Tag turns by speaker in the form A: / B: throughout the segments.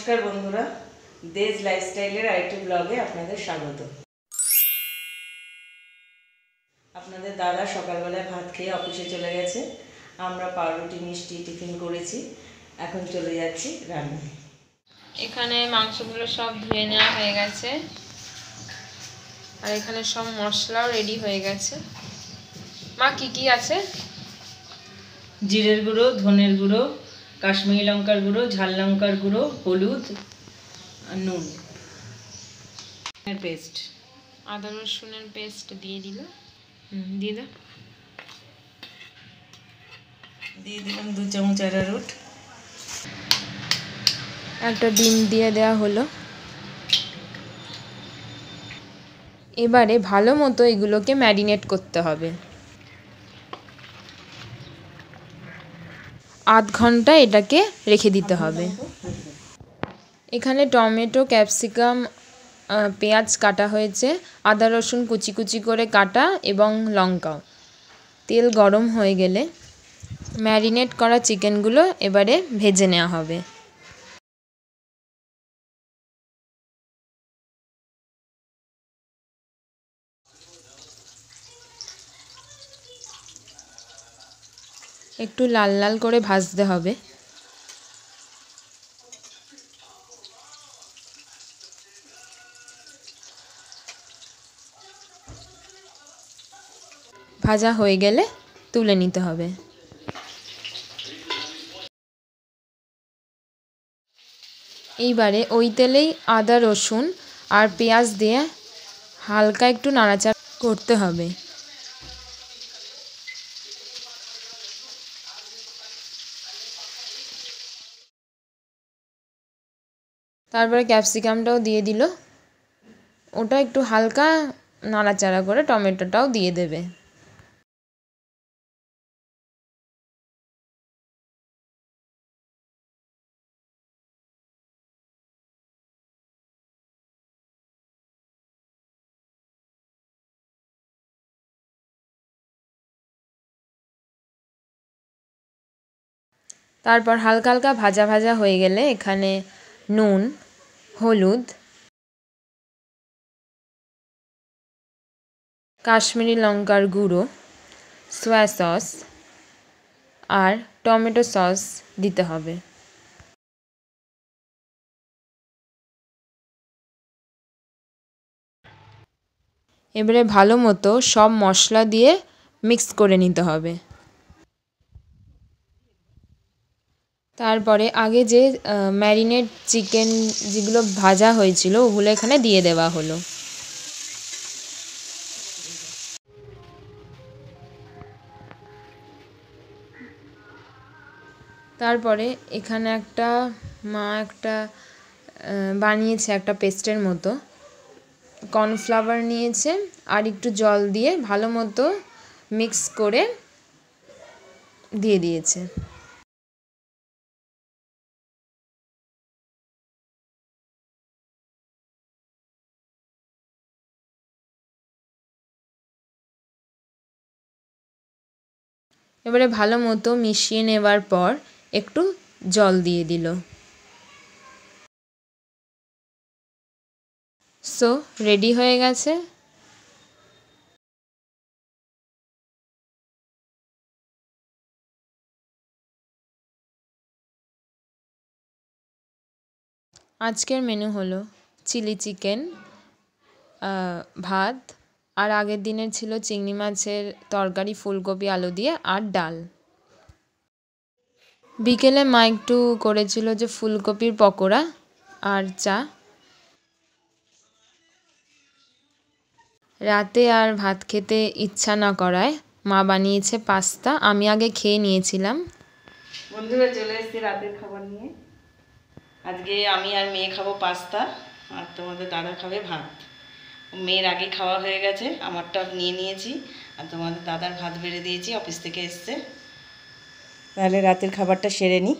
A: নমস্কার বন্ধুরা, দেজ লাইফস্টাইলের আরেকটি ব্লগে আপনাদের স্বাগত। আপনাদের দাদা সকালবেলায় ভাত খেয়ে অফিসে চলে গেছে। আমরা পাউরুটি মিষ্টি টিফিন করেছি, এখন চলে যাচ্ছি রান্নায়।
B: এখানে মাংসগুলো সব ধুয়ে নেওয়া হয়ে গেছে, আর এখানে সব মশলাও রেডি হয়ে গেছে। মা কি কি আছে?
A: জিরের গুঁড়ো, ধনের গুঁড়ো, কাশ্মীরি লঙ্কার গুঁড়ো, ঝাল লঙ্কার গুঁড়ো, হলুদ আর নুন, পেস্ট,
B: আদা রসুনের পেস্ট দিয়ে দিল। দিয়ে দাও।
A: দিয়ে দিলাম 2 চামচ অ্যারারুট।
B: একটা ডিম দিয়ে দেওয়া হলো। এবারে ভালো মতো এগুলোকে ম্যারিনেট করতে হবে। আধ ঘন্টা এটাকে রেখে দিতে হবে। এখানে টমেটো, ক্যাপসিকাম, পেঁয়াজ কাটা হয়েছে, আদা রসুন কুচি কুচি করে কাটা এবং লঙ্কাও। তেল গরম হয়ে গেলে ম্যারিনেট করা চিকেনগুলো এবারে ভেজে নেওয়া হবে। একটু লাল লাল করে ভাজতে হবে। ভাজা হয়ে গেলে তুলে নিতে হবে। এইবারে ওই তেলেই আদা রসুন আর পেঁয়াজ দিয়ে হালকা একটু নাড়াচাড়া করতে হবে। তারপরে ক্যাপসিকামটাও দিয়ে দিল। ওটা একটু হালকা নাড়াচাড়া করে টমেটোটাও দিয়ে দেবে। তারপর হালকা হালকা ভাজা ভাজা হয়ে গেলে এখানে নুন, হলুদ, কাশ্মীরি লঙ্কার গুঁড়ো, সয়া সস আর টমেটো সস দিতে হবে। এবারে ভালো মতো সব মশলা দিয়ে মিক্স করে নিতে হবে। তারপরে আগে যে ম্যারিনেট চিকেন যেগুলো ভাজা হয়েছিল ওগুলো এখানে দিয়ে দেওয়া হলো। তারপরে এখানে মা একটা বানিয়েছে একটা পেস্টের মতো। কর্নফ্লাওয়ার নিয়েছে আর একটু জল দিয়ে ভালো মতো মিক্স করে দিয়ে দিয়েছে। এবারে ভালো মতো মিশিয়ে নেবার পর একটু জল দিয়ে দিল। সো রেডি হয়ে গেছে। আজকের মেনু হলো চিলি চিকেন, ভাত, আর আগের দিনের ছিল চিংড়ি মাছের তরকারি ফুলকপি আলু দিয়ে আর ডাল। বিকেলে মা একটু করেছিল যে ফুলকপির পকোড়া আর চা। রাতে আর ভাত খেতে ইচ্ছা না করায় মা বানিয়েছে পাস্তা। আমি আগে খেয়ে নিয়েছিলাম।
A: বন্ধুরা, চলে এসেছি রাতের খাবার নিয়ে। আজকে আমি আর মেয়ে খাবো পাস্তা, আর তোমাদের দাদা খাবে ভাত। মেয়ের আগে খাওয়া হয়ে গেছে, আমারটা নিয়ে নিয়েছি, আর তোমাদের দাদার ভাত বেড়ে দিয়েছি, অফিস থেকে এসছে। তাহলে রাতের খাবারটা সেরে নিই।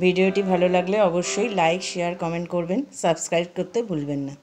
A: ভিডিওটি ভালো লাগলে অবশ্যই লাইক, শেয়ার, কমেন্ট করবেন, সাবস্ক্রাইব করতে ভুলবেন না।